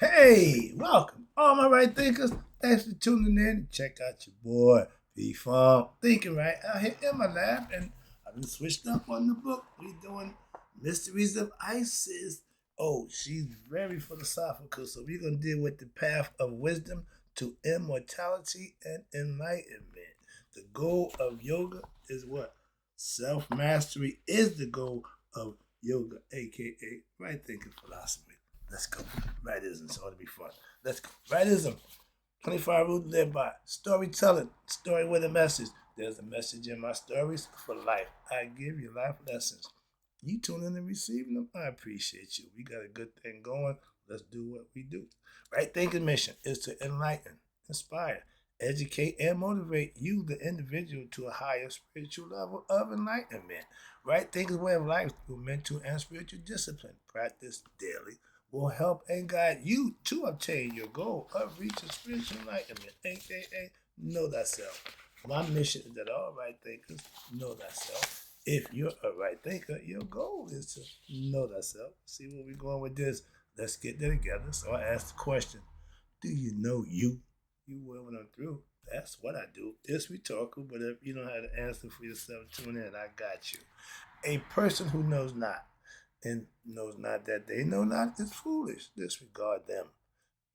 Hey, welcome, all my right thinkers. Thanks for tuning in. Check out your boy, P Funk, thinking right out here in my lab, and I've been switched up on the book. We doing Mysteries of Isis. Oh, she's very philosophical, so we're gonna deal with the path of wisdom to immortality and enlightenment. The goal of yoga is what? Self mastery is the goal of yoga, aka right thinking philosophy. Let's go. Rightism. So it ought to be fun. Let's go. Rightism. 25 rules to live by. Storytelling. Story with a message. There's a message in my stories for life. I give you life lessons. You tune in and receiving them. I appreciate you. We got a good thing going. Let's do what we do. Right thinking mission is to enlighten, inspire, educate, and motivate you, the individual, to a higher spiritual level of enlightenment. Right thinking way of life through mental and spiritual discipline. Practice daily will help and guide you to obtain your goal of reaching spiritual enlightenment, aka know thyself. My mission is that all right thinkers know thyself. If you're a right thinker, your goal is to know thyself. See where we're going with this. Let's get there together. So I asked the question, do you know you? You will when I'm through. That's what I do. It's rhetorical, but if you don't have the answer for yourself, tune in. I got you. A person who knows not and knows not that they know not is foolish. Disregard them.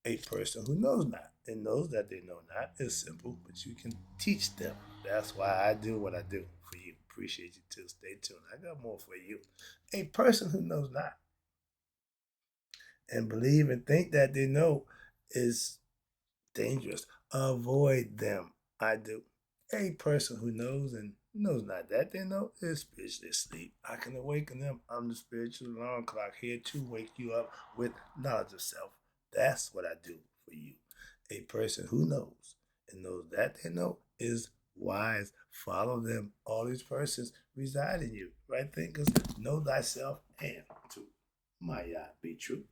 A person who knows not and knows that they know not is simple, but you can teach them. That's why I do what I do for you. Appreciate you too. Stay tuned. I got more for you. A person who knows not and believe and think that they know is dangerous. Avoid them. I do. A person who knows and knows not that they know is spiritually asleep. I can awaken them. I'm the spiritual alarm clock here to wake you up with knowledge of self. That's what I do for you. A person who knows and knows that they know is wise. Follow them. All these persons reside in you. Right thinkers, know thyself and to Maya be true.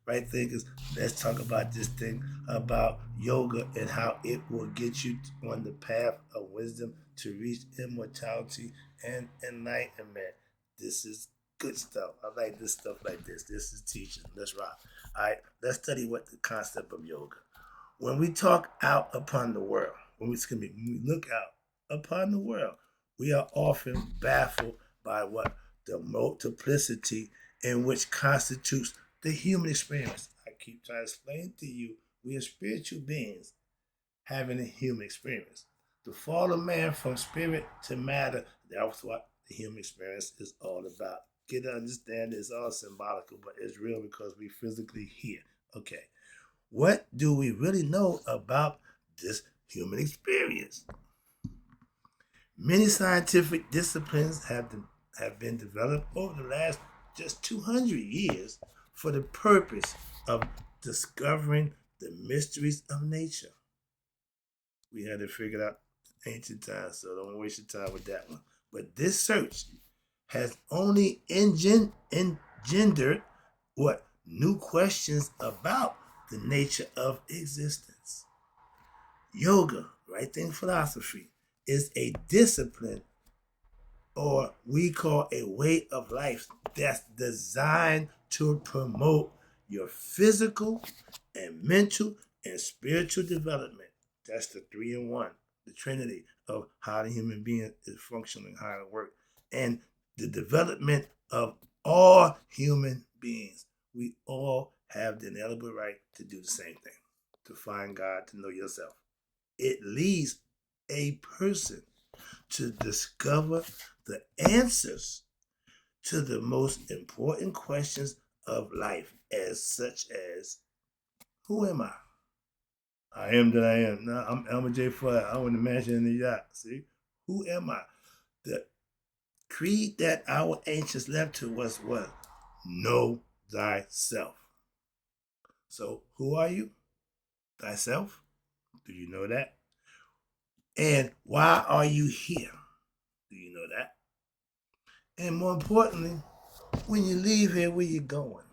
Right thinkers, let's talk about this thing about yoga and how it will get you on the path of wisdom to reach immortality and enlightenment. This is good stuff. I like this stuff like this. This is teaching. Let's rock. All right, let's study what the concept of yoga. When we talk out upon the world, when we look out upon the world, we are often baffled by what the multiplicity in which constitutes the human experience. I keep trying to explain to you, we are spiritual beings having a human experience. The fall of man from spirit to matter, that's what the human experience is all about. Get to understand it's all symbolical, but it's real because we physically here. Okay. What do we really know about this human experience? Many scientific disciplines have been developed over the last just 200 years for the purpose of discovering the mysteries of nature. We had to figure it out ancient times, so don't waste your time with that one. But this search has only engendered what? New questions about the nature of existence. Yoga, right thing philosophy, is a discipline or we call a way of life that's designed to promote your physical and mental and spiritual development. That's the three in one, the trinity of how the human being is functioning, how it works, and the development of all human beings. We all have the inalienable right to do the same thing, to find God, to know yourself. It leads a person to discover the answers to the most important questions of life, as such as who am I? I am that I am. Now I'm Elmer J. Flood. I own the mansion in the yacht. See? Who am I? The creed that our ancients left to us was know thyself. So who are you? Thyself? Do you know that? And why are you here? Do you know that? And more importantly, when you leave here, where you going?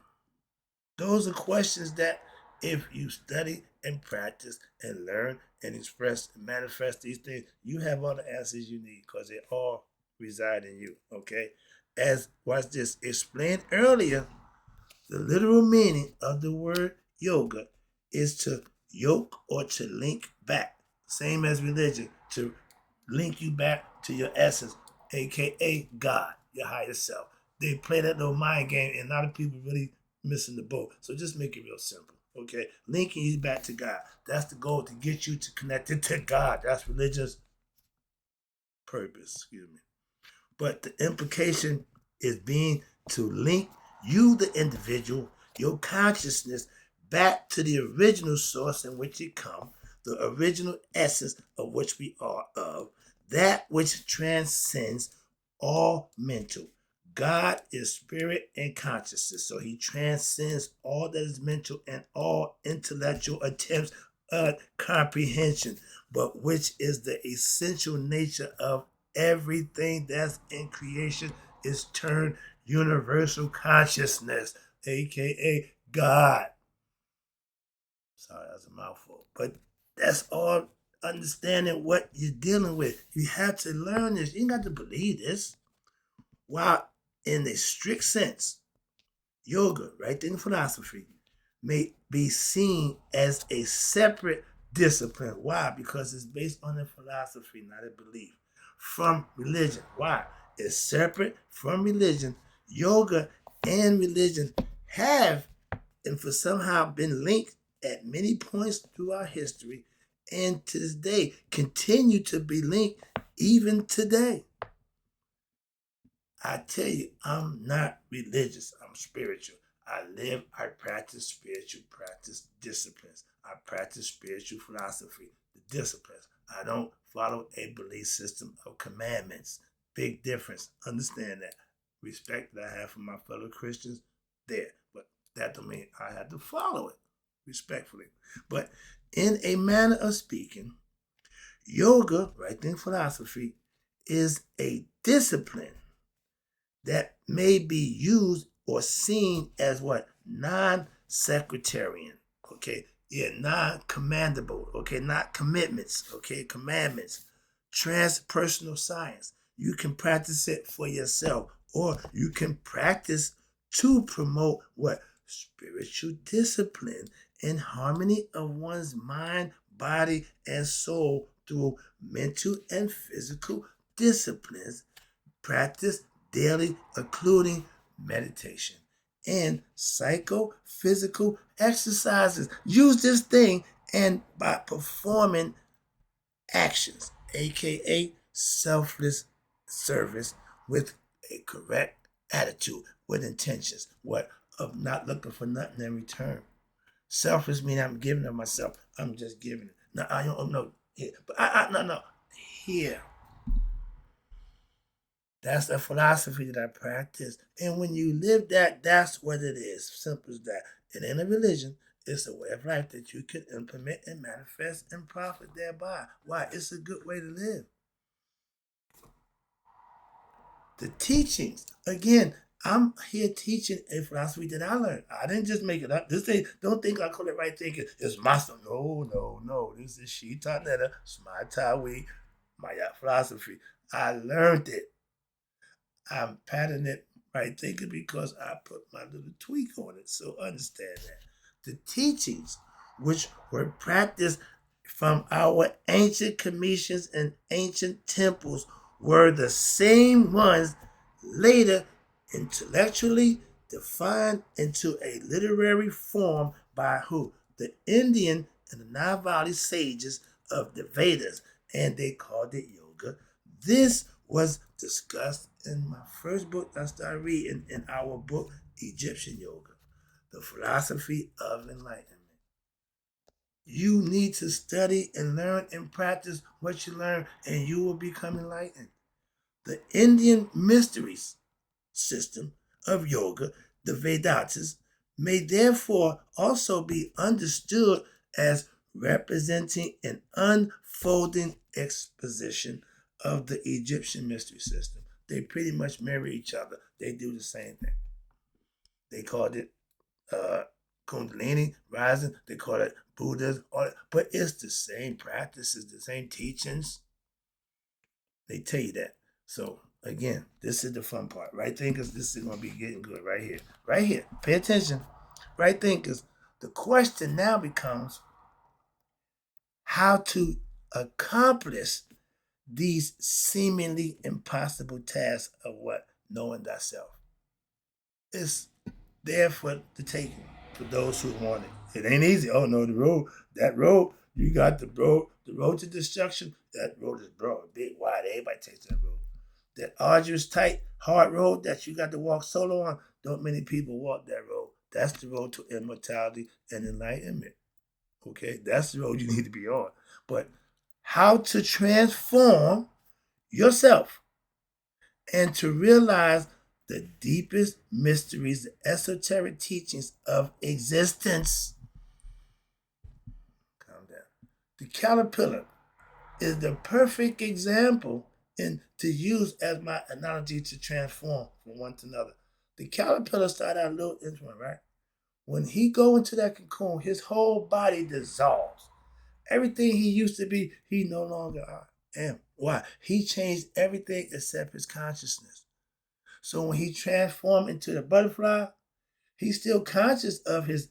Those are questions that if you study and practice and learn and express and manifest these things, you have all the answers you need because they all reside in you. Okay? As watch this explained earlier, the literal meaning of the word yoga is to yoke or to link back. Same as religion, to link you back to your essence, aka God, your higher self. They play that little mind game, and a lot of people really missing the boat. So just make it real simple, okay? Linking you back to God. That's the goal, to get you to connect it to God. That's religion's purpose, excuse me. But the implication is being to link you, the individual, your consciousness, back to the original source in which it comes, the original essence of which we are of, that which transcends all mental. God is spirit and consciousness, so he transcends all that is mental and all intellectual attempts at comprehension, but which is the essential nature of everything that's in creation is turned universal consciousness, aka God. Sorry, that's a mouthful. But that's all understanding what you're dealing with. You have to learn this. You got to believe this. While in a strict sense, yoga, right in philosophy, may be seen as a separate discipline. Why? Because it's based on a philosophy, not a belief. From religion. Why? It's separate from religion. Yoga and religion have and for somehow been linked at many points throughout history, and to this day continue to be linked even today. I tell you, I'm not religious. I'm spiritual. I practice spiritual practice disciplines. I practice spiritual philosophy, the disciplines. I don't follow a belief system of commandments. Big difference. Understand that. Respect that I have for my fellow Christians, there. But that don't mean I have to follow it respectfully. But in a manner of speaking, yoga, right in philosophy, is a discipline that may be used or seen as what? Non-sectarian. Okay. Yeah, non-commandable. Okay, not commitments. Okay, commandments. Transpersonal science. You can practice it for yourself, or you can practice to promote what? Spiritual discipline and harmony of one's mind, body, and soul through mental and physical disciplines practice daily, including meditation and psychophysical exercises. Use this thing and by performing actions, aka selfless service with a correct attitude, with intentions, what? Of not looking for nothing in return. Selfless means I'm giving of myself. I'm just giving it. No, I don't know here, but no here. That's the philosophy that I practice. And when you live that, that's what it is. Simple as that. It ain't a religion. It's a way of life that you can implement and manifest and profit thereby. Why? It's a good way to live. The teachings, again, I'm here teaching a philosophy that I learned. I didn't just make it up. This thing, don't think I call it right thinking. It's my stuff. No. This is Shita Netta, Smatawi, my philosophy. I learned it. I'm patting it right thinking because I put my little tweak on it. So understand that. The teachings which were practiced from our ancient commissions and ancient temples were the same ones later intellectually defined into a literary form by who? The Indian and the Nile Valley sages of the Vedas, and they called it yoga. This was discussed in my first book I started reading in our book, Egyptian Yoga, the philosophy of enlightenment. You need to study and learn and practice what you learn, and you will become enlightened. The Indian mysteries system of yoga, the Vedantas, may therefore also be understood as representing an unfolding exposition of the Egyptian mystery system. They pretty much mirror each other. They do the same thing. They called it Kundalini rising. They call it Buddhism, but it's the same practices, the same teachings. They tell you that. So again, this is the fun part. Right thinkers, this is gonna be getting good right here. Right here. Pay attention. Right thinkers, The question now becomes how to accomplish these seemingly impossible tasks of what? Knowing thyself. It's there for the taking, for those who want it. It ain't easy. Oh no, that road, you got the road to destruction, that road is broad, big, wide. Everybody takes that road. That arduous, tight, hard road that you got to walk solo on, don't many people walk that road. That's the road to immortality and enlightenment. Okay, that's the road you need to be on. But how to transform yourself and to realize the deepest mysteries, the esoteric teachings of existence. Calm down. The caterpillar is the perfect example and to use as my analogy to transform from one to another. The caterpillar started out a little infant, right? When he go into that cocoon, his whole body dissolves. Everything he used to be, he no longer am. Why? He changed everything except his consciousness. So when he transformed into the butterfly, he's still conscious of his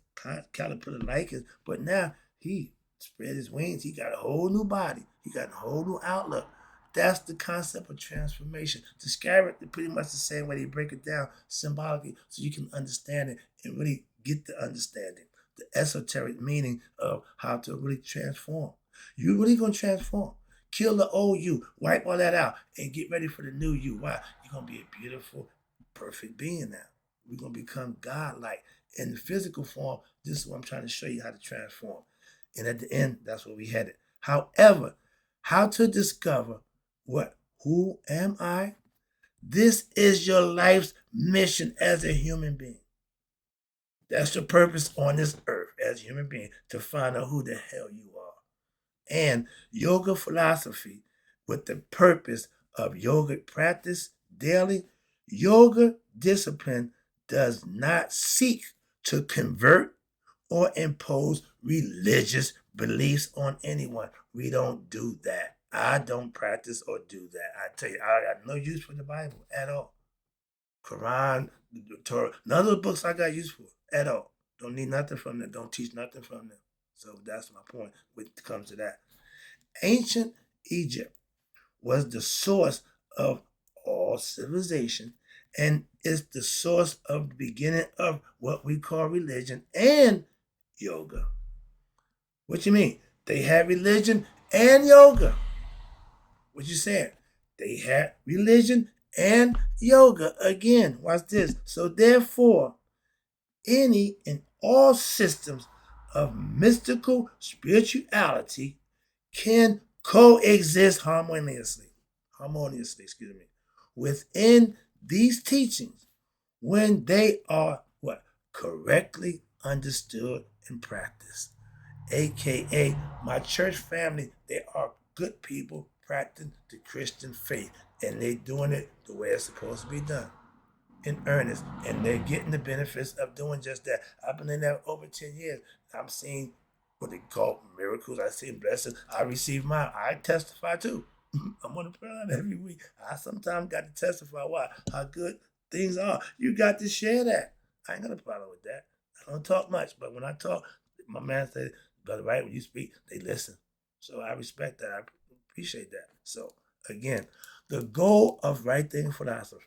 caterpillar likings, but now he spread his wings. He got a whole new body. He got a whole new outlook. That's the concept of transformation. Describe it pretty much the same way they break it down symbolically so you can understand it and really get the understanding, the esoteric meaning of how to really transform. You really gonna transform. Kill the old you, wipe all that out, and get ready for the new you. Why? You're gonna be a beautiful, perfect being now. We're going to become God-like. In the physical form, this is what I'm trying to show you how to transform. And at the end, that's where we headed. However, how to discover what? Who am I? This is your life's mission as a human being. That's your purpose on this earth as a human being, to find out who the hell you are. And yoga philosophy with the purpose of yogic practice daily, yoga discipline does not seek to convert or impose religious beliefs on anyone. We don't do that. I don't practice or do that. I tell you, I got no use for the Bible at all. Quran, the Torah, none of the books I got use for at all. Don't need nothing from them. Don't teach nothing from them. So that's my point when it comes to that. Ancient Egypt was the source of all civilization and is the source of the beginning of what we call religion and yoga. What you mean? They had religion and yoga. What you saying? They had religion and yoga. Again, watch this. So therefore, any and all systems of mystical spirituality can coexist harmoniously, within these teachings when they are what? Correctly understood and practiced. AKA my church family, they are good people practicing the Christian faith and they doing it the way it's supposed to be done in earnest, and they're getting the benefits of doing just that. I've been in there over 10 years. I'm seeing what they call miracles. I see blessings. I receive mine. I testify too. I'm on the prayer line every week. I sometimes got to testify why, how good things are. You got to share that. I ain't got a problem with that. I don't talk much, but when I talk, my man said, Brother Wright, when you speak, they listen. So I respect that. I appreciate that. So again, the goal of right thinking philosophy.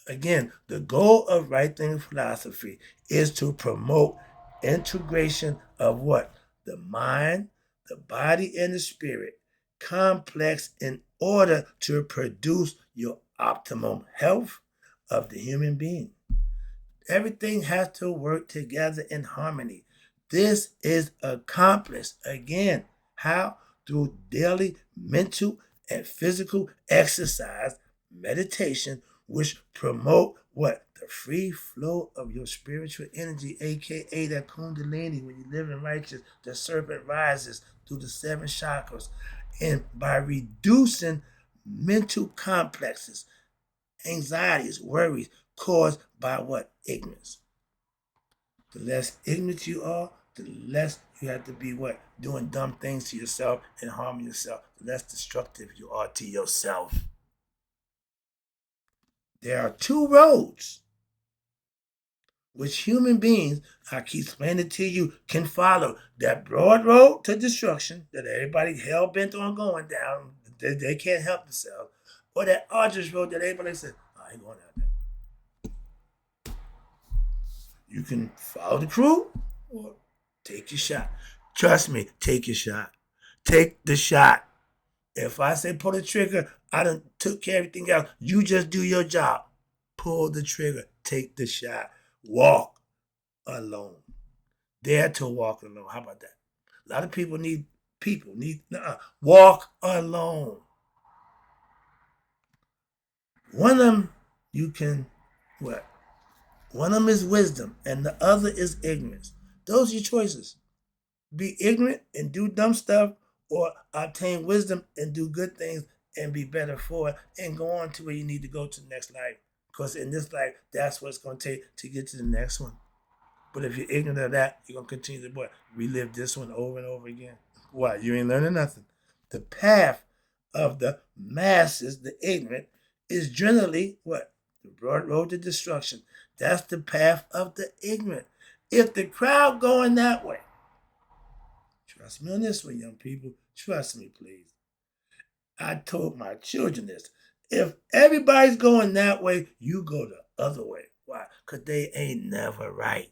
Again, the goal of right thinking philosophy is to promote integration of what? The mind, the body, and the spirit, complex in order to produce your optimum health of the human being. Everything has to work together in harmony. This is accomplished again. How? Through daily mental and physical exercise, meditation, which promote what? The free flow of your spiritual energy, aka that kundalini. When you live in righteous, the serpent rises through the seven chakras. And by reducing mental complexes, anxieties, worries caused by what? Ignorance. The less ignorant you are, the less you have to be what? Doing dumb things to yourself and harming yourself. The less destructive you are to yourself. There are two roads which human beings, I keep explaining it to you, can follow that broad road to destruction that everybody hell bent on going down. They can't help themselves. Or that arduous road that everybody says, I ain't going down there. You can follow the crew or take your shot. Trust me, take your shot. Take the shot. If I say pull the trigger, I done took care of everything else. You just do your job. Pull the trigger. Take the shot. Walk alone. Dare to walk alone. How about that? A lot of people need walk alone. One of them you can what? One of them is wisdom, and the other is ignorance. Those are your choices. Be ignorant and do dumb stuff, or obtain wisdom and do good things and be better for it, and go on to where you need to go to the next life. Because in this life, that's what it's going to take to get to the next one. But if you're ignorant of that, you're going to continue to what? Relive this one over and over again. Why? You ain't learning nothing. The path of the masses, the ignorant, is generally what? The broad road to destruction. That's the path of the ignorant. If the crowd going that way, trust me on this one, young people. Trust me, please. I told my children this. If everybody's going that way, you go the other way. Why? Because they ain't never right.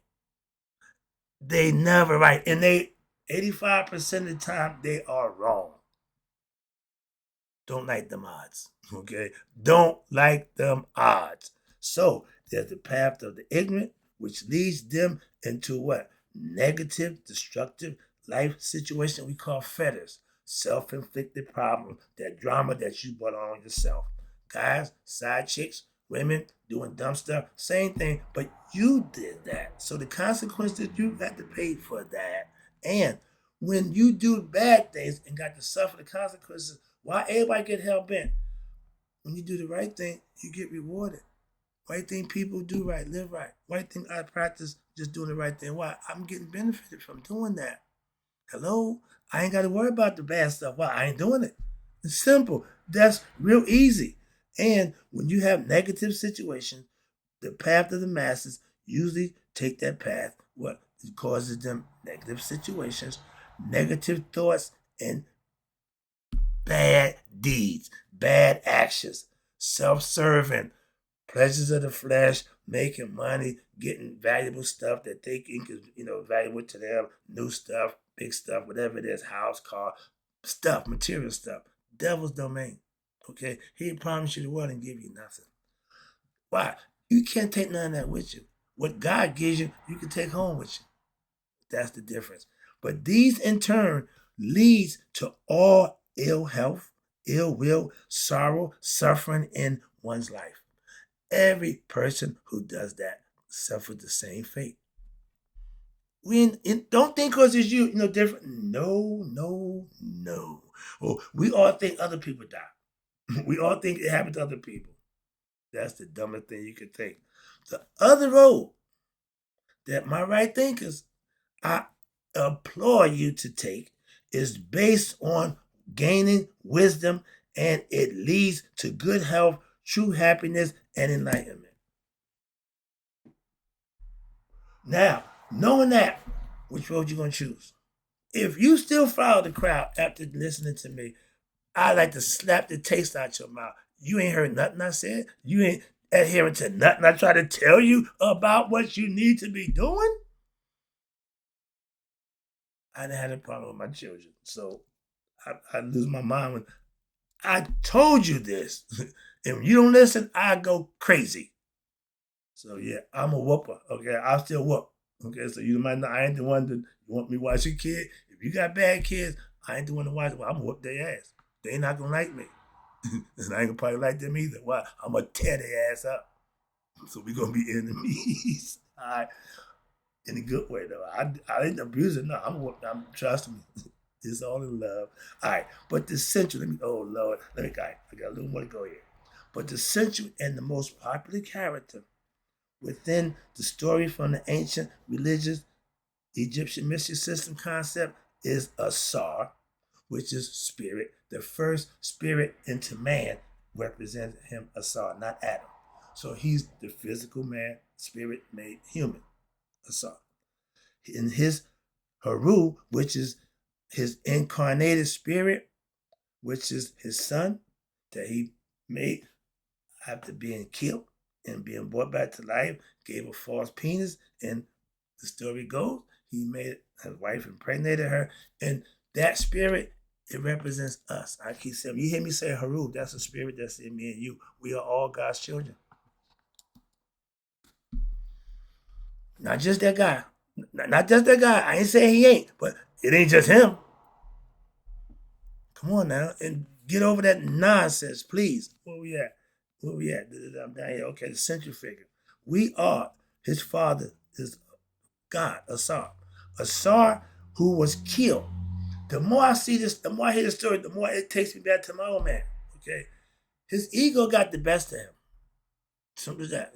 They never right. And they 85% of the time they are wrong. Don't like them odds. Okay? Don't like them odds. So there's the path of the ignorant, which leads them into what? Negative, destructive life situation we call fetters. Self-inflicted problem, that drama that you brought on yourself. Guys, side chicks, women doing dumb stuff, same thing, but you did that. So the consequences, you got to pay for that. And when you do bad things and got to suffer the consequences, why everybody get hell bent? When you do the right thing, you get rewarded. Right thing people do right, live right. Right thing I practice just doing the right thing. Why? I'm getting benefited from doing that. Hello? I ain't got to worry about the bad stuff. Why? I ain't doing it. It's simple. That's real easy. And when you have negative situations, the path of the masses usually take that path. What? It causes them negative situations, negative thoughts, and bad deeds, bad actions, self-serving, pleasures of the flesh, making money, getting valuable stuff that they think is, valuable to them, new stuff, big stuff, whatever it is, house, car, stuff, material stuff. Devil's domain. Okay? He promised you the world and give you nothing. Why? You can't take none of that with you. What God gives you, you can take home with you. That's the difference. But these in turn leads to all ill health, ill will, sorrow, suffering in one's life. Every person who does that suffers the same fate. Don't think because it's you, different. No, no, no. Oh, we all think other people die. We all think it happened to other people. That's the dumbest thing you could think. The other road that my right thinkers I implore you to take is based on gaining wisdom, and it leads to good health, true happiness, and enlightenment. Now, knowing that, which road you gonna choose? If you still follow the crowd after listening to me, I like to slap the taste out your mouth. You ain't heard nothing I said. You ain't adhering to nothing I try to tell you about what you need to be doing. I didn't have a problem with my children, so I lose my mind when I told you this. And when you don't listen, I go crazy. So yeah, I'm a whooper. Okay, I'll still whoop. Okay, so you might know I ain't the one that you want me to watch your kid. If you got bad kids, I ain't the one to watch. Well, I'm gonna whoop their ass. They ain't not gonna like me, and I ain't gonna probably like them either. Why? I'm gonna tear their ass up. So we gonna be enemies. All right, in a good way though. I didn't abuse it. No, I'm trust me. It's all in love. All right, but the central. Oh Lord, I got a little more to go here. But the central and the most popular character within the story from the ancient religious Egyptian mystery system concept is Asar, which is spirit. The first spirit into man represents him, Asar, not Adam. So he's the physical man, spirit made human. Asar. In his Haru, which is his incarnated spirit, which is his son that he made after being killed and being brought back to life, gave a false penis, and the story goes, he made his wife impregnated her, and that spirit, it represents us. I keep saying, you hear me say Haru, that's a spirit that's in me and you. We are all God's children. Not just that guy. Not just that guy. I ain't saying he ain't, but it ain't just him. Come on now, and get over that nonsense, please. Where we at? Where we at? I'm down here. Okay, the central figure. We are, his father is God, Asar. Asar, who was killed. The more I see this, the more I hear the story, the more it takes me back to my old man. Okay, his ego got the best of him. Simple as that.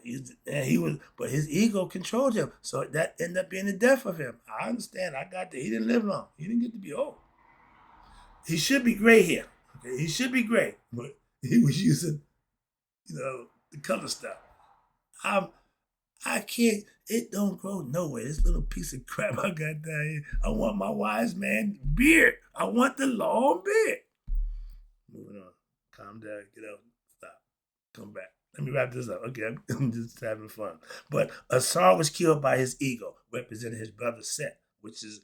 But his ego controlled him, so that ended up being the death of him. I understand. I got that. He didn't live long. He didn't get to be old. He should be gray here. Okay, he should be gray, but he was using, the color stuff. I can't. It don't grow nowhere. This little piece of crap I got down here. I want my wise man beard. I want the long beard. Moving on. Calm down. Get out. Stop. Come back. Let me wrap this up. Okay, I'm just having fun. But Asar was killed by his ego, representing his brother Set, which is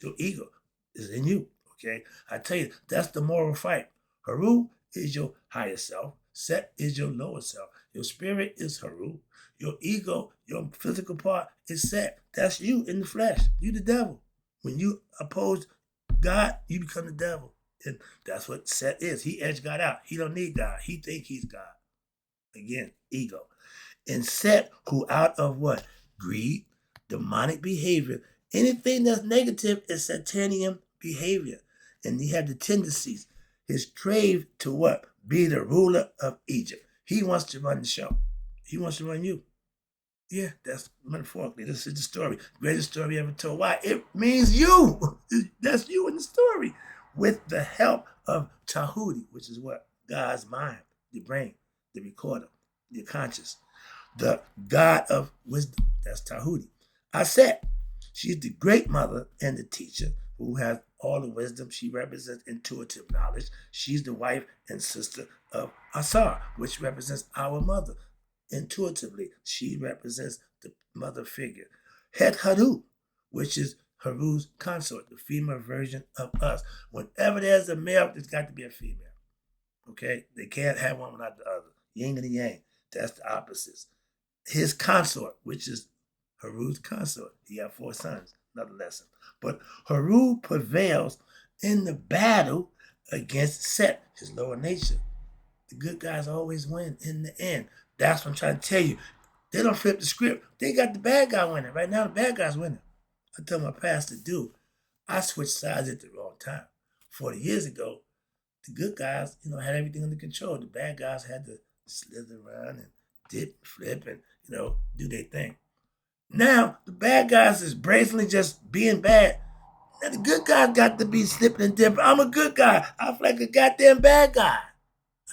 your ego is in you. Okay, I tell you, that's the moral fight. Haru is your higher self. Set is your lower self. Your spirit is Haru. Your ego, your physical part is Set. That's you in the flesh. You the devil. When you oppose God, you become the devil. And that's what Set is. He edged God out. He don't need God. He think he's God. Again, ego. And Set, who out of what? Greed, demonic behavior. Anything that's negative is Satanian behavior. And he had the tendencies. His crave to what? Be the ruler of Egypt. He wants to run the show. He wants to run you. Yeah, that's metaphorically. This is the story. Greatest story ever told. Why? It means you. That's you in the story. With the help of Tahuti, which is what? God's mind, the brain, the recorder, the conscious. The God of wisdom. That's Tahuti. Aset. She's the great mother and the teacher who has all the wisdom. She represents intuitive knowledge. She's the wife and sister of Asar, which represents our mother. Intuitively, she represents the mother figure. Het Haru, which is Haru's consort, the female version of us. Whenever there's a male, there's got to be a female. Okay? They can't have one without the other. Yin and yang. That's the opposites. His consort, which is Haru's consort. He had 4 sons. Another lesson. But Haru prevails in the battle against Set, his lower nature. The good guys always win in the end. That's what I'm trying to tell you. They don't flip the script. They got the bad guy winning. Right now, the bad guy's winning. I tell my pastor, dude, I switched sides at the wrong time. 40 years ago, the good guys, had everything under control. The bad guys had to slither around and dip, flip, and, do their thing. Now, the bad guys is brazenly just being bad. Now, the good guys got to be slipping and dipping. I'm a good guy. I feel like a goddamn bad guy.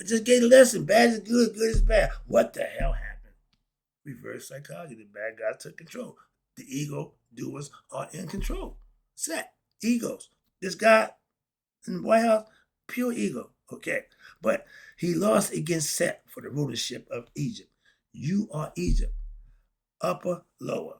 I just gave a lesson. Bad is good, good is bad. What the hell happened? Reverse psychology. The bad guys took control. The ego doers are in control. Set. Egos. This guy in the White House, pure ego. Okay. But he lost against Set for the rulership of Egypt. You are Egypt. Upper, lower.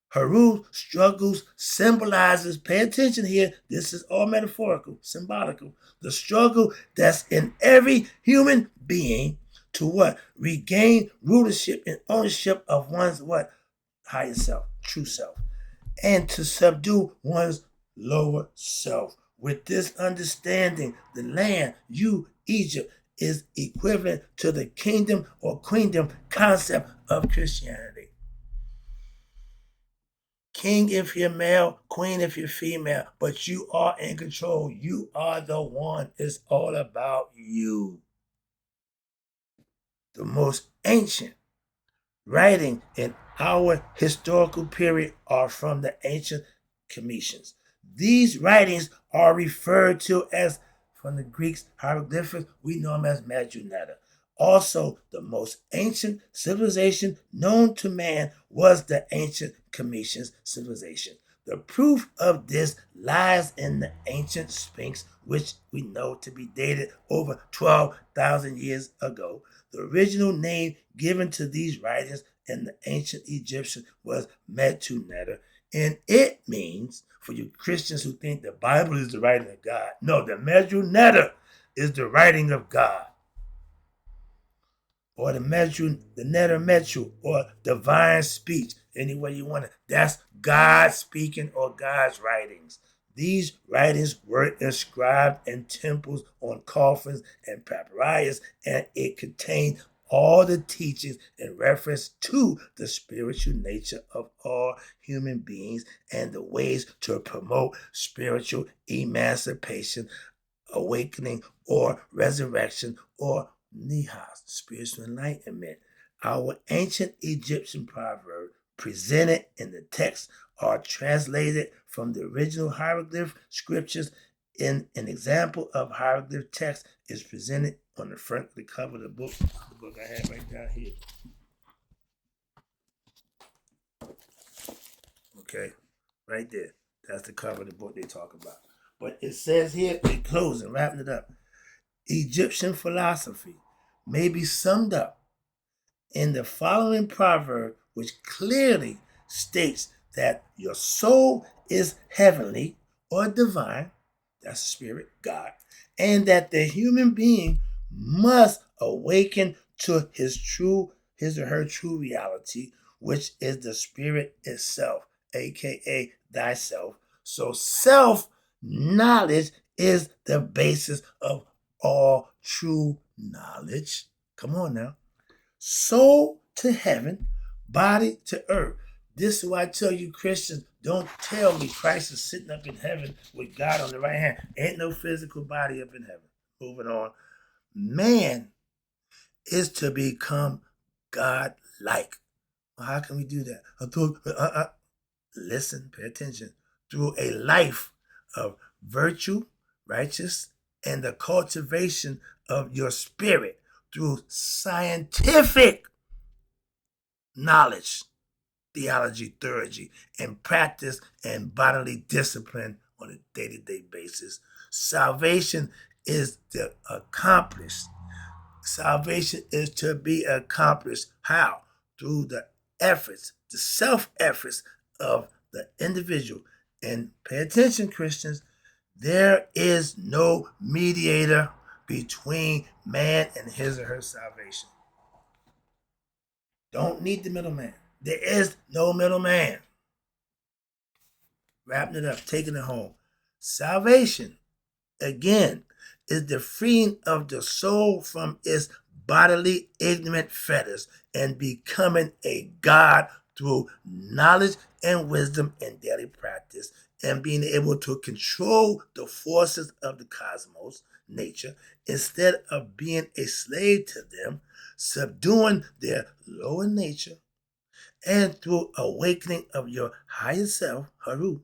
Haru's struggles symbolizes, pay attention here, this is all metaphorical, symbolical, the struggle that's in every human being to what? Regain rulership and ownership of one's what? Higher self, true self, and to subdue one's lower self. With this understanding, the land, you, Egypt, is equivalent to the kingdom or queendom concept of Christianity. King if you're male, queen if you're female, but you are in control. You are the one. It's all about you. The most ancient writing in our historical period are from the ancient Cometians. These writings are referred to as, from the Greeks, hieroglyphics, we know them as Majuneta. Also, the most ancient civilization known to man was the ancient Commission's civilization. The proof of this lies in the ancient Sphinx, which we know to be dated over 12,000 years ago. The original name given to these writings in the ancient Egyptian was Medu Neter, and it means, for you Christians who think the Bible is the writing of God, no, the Medu Neter is the writing of God, or the Neter Metru, or divine speech, any way you want it. That's God speaking or God's writings. These writings were inscribed in temples, on coffins, and papyrus, and it contained all the teachings in reference to the spiritual nature of all human beings and the ways to promote spiritual emancipation, awakening, or resurrection, or nihas, spiritual enlightenment. Our ancient Egyptian proverbs presented in the text are translated from the original hieroglyph scriptures. In an example of hieroglyph text is presented on the front of the cover of the book I have right down here. Okay, right there. That's the cover of the book they talk about. But it says here, in closing, wrapping it up, Egyptian philosophy may be summed up in the following proverb, which clearly states that your soul is heavenly or divine, that's spirit, God, and that the human being must awaken to his or her true reality, which is the spirit itself, aka thyself. So self knowledge is the basis of all true knowledge. Come on now. Soul to heaven, body to earth. This is why I tell you Christians, don't tell me Christ is sitting up in heaven with God on the right hand. Ain't no physical body up in heaven. Moving on. Man is to become God-like. Well, how can we do that? Listen, pay attention. Through a life of virtue, righteous, and the cultivation of your spirit through scientific knowledge, theology, theurgy, and practice and bodily discipline on a day-to-day basis. Salvation is to accomplish. Salvation is to be accomplished. How? Through the efforts, the self-efforts of the individual. And pay attention, Christians, there is no mediator between man and his or her salvation. Don't need the middleman. There is no middleman. Wrapping it up, taking it home. Salvation, again, is the freeing of the soul from its bodily ignorant fetters and becoming a God through knowledge and wisdom and daily practice, and being able to control the forces of the cosmos, nature, instead of being a slave to them, subduing their lower nature, and through awakening of your higher self, Haru,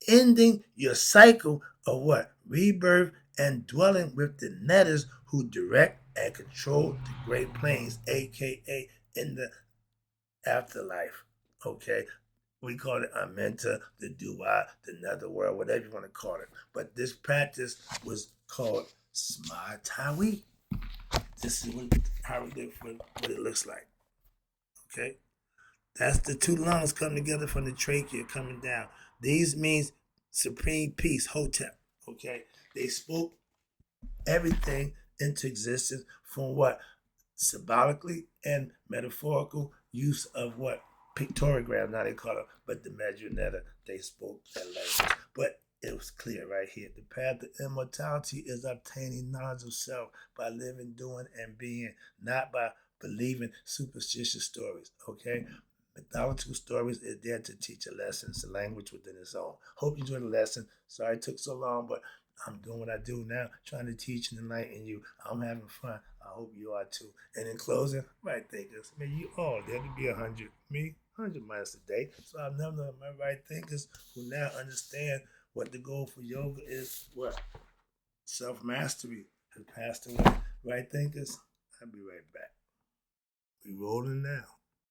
ending your cycle of what? Rebirth, and dwelling with the netters who direct and control the great planes, aka in the afterlife. Okay? We call it Amenta, the Duwa, the Netherworld, whatever you want to call it. But this practice was called Smatawi. This is how what it looks like. Okay? That's the two lungs coming together from the trachea coming down. These means supreme peace, Hotep. Okay? They spoke everything into existence from what? Symbolically and metaphorical use of what? Pictogram, now they call it, but the Medu Neter, they spoke that language. But it was clear right here. The path to immortality is obtaining knowledge of self by living, doing, and being, not by believing superstitious stories. Okay? Mythological stories is there to teach a lesson. It's a language within its own. Hope you enjoyed the lesson. Sorry it took so long, but I'm doing what I do now, trying to teach and enlighten you. I'm having fun. I hope you are too. And in closing, right thinkers, may you all there to be 100. Me, 100 miles a day. So I've never known my right thinkers who now understand what the goal for yoga is. What? Self-mastery has passed away. Right thinkers, I'll be right back. We rolling now.